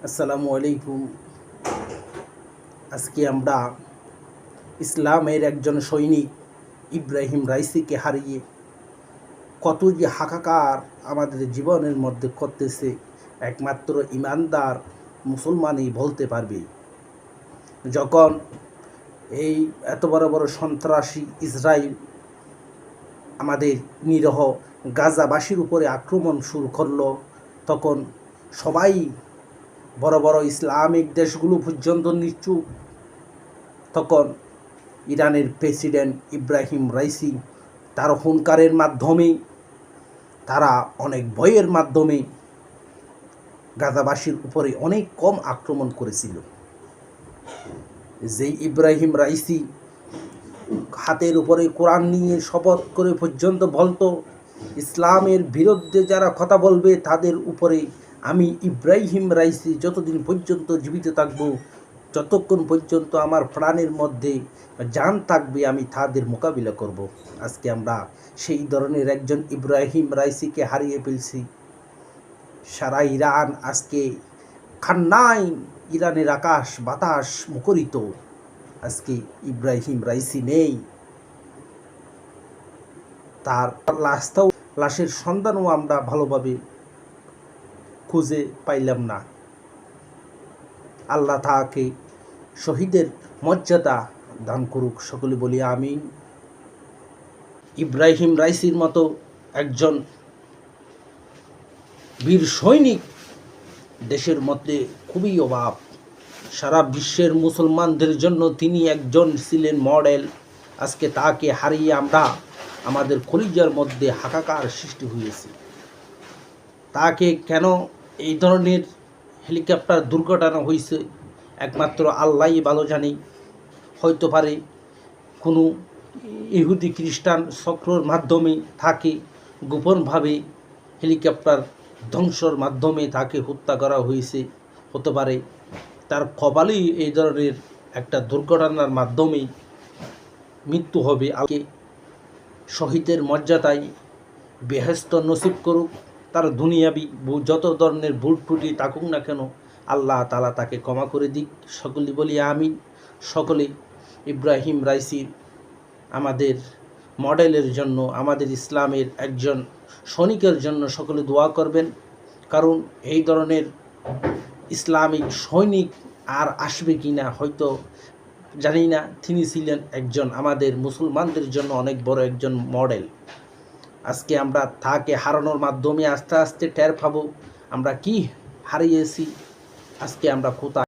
আসসালামু আলাইকুম। আজকে আমরা ইসলামের একজন সৈনিক ইব্রাহিম রাইসিকে হারিয়ে কত যে হাহাকার আমাদের জীবনের মধ্যে করতেছে একমাত্র ইমানদার মুসলমানই বলতে পারবে। যখন এই এত বড় বড় সন্ত্রাসী ইসরায়েল আমাদের নিরহ গাজাবাসীর উপরে আক্রমণ শুরু করলো, তখন সবাই বড় বড় ইসলামিক দেশগুলো পর্যন্ত নিশ্চুপ। তখন ইরানের প্রেসিডেন্ট ইব্রাহিম রাইসি তার হুঙ্কারের মাধ্যমে, তারা অনেক ভয়ের মাধ্যমে গাজাবাসীর উপরে অনেক কম আক্রমণ করেছিল। যে ইব্রাহিম রাইসি হাতের উপরে কোরআন নিয়ে শপথ করে পর্যন্ত বলতো, ইসলামের বিরুদ্ধে যারা কথা বলবে তাদের উপরে আমি ইব্রাহিম রাইসি যতদিন পর্যন্ত জীবিত থাকব, যতক্ষণ পর্যন্ত আমার প্রাণের মধ্যে জান থাকবে, আমি তাদের মোকাবিলা করব। আজকে আমরা সেই ধরনের একজন ইব্রাহিম রাইসিকে হারিয়ে ফেলছি। সারা ইরান আজকে খান্নাই, ইরানের আকাশ বাতাস মুখরিত। আজকে ইব্রাহিম রাইসি নেই, তার লাশের সন্ধানও আমরা ভালোভাবে খুঁজে পাইলাম না। আল্লাহ তাকে শহীদের মর্যাদা দান করুক, সকলে বলি আমিন। ইব্রাহিম রাইসির মতো একজন বীর সৈনিক দেশের মধ্যে খুবই অভাব। সারা বিশ্বের মুসলমানদের জন্য তিনি একজন ছিলেন মডেল। আজকে তাকে হারিয়ে আমরা আমাদের কলিজার মধ্যে হাহাকার সৃষ্টি হয়েছে। তাকে কেন এই ধরনের হেলিকপ্টার দুর্ঘটনা হয়েছে একমাত্র আল্লাহই ভালো জানে। হয়তো পারে কোনো ইহুদি খ্রিস্টান চক্রর মাধ্যমে তাকে গোপনভাবে হেলিকপ্টার ধ্বংসর মাধ্যমে তাকে হত্যা করা হয়েছে। হতে পারে তার কপালেই এই ধরনের একটা দুর্ঘটনার মাধ্যমে মৃত্যু হবে। আগে শহীদের মর্যাদায় বেহেশত নসিব করুক। তার দুনিয়াবি যত ধরনের ভুল ত্রুটি থাকুক না কেন, আল্লাহ তাআলা তাকে ক্ষমা করে দিক, সকলে বলি আমিন। সকলে ইব্রাহিম রাইসির আমাদের মডেলের জন্য, আমাদের ইসলামের একজন সৈনিকের জন্য সকলে দোয়া করবেন। কারণ এই ধরনের ইসলামিক সৈনিক আর আসবে কি না হয়তো জানি না। তিনি ছিলেন একজন আমাদের মুসলমানদের জন্য অনেক বড় একজন মডেল। আজকে আমরা তাকে হারানোর মাধ্যমে আস্তে আস্তে টের পাবো আমরা কি হারিয়েছি, আজকে আমরা কোথায়।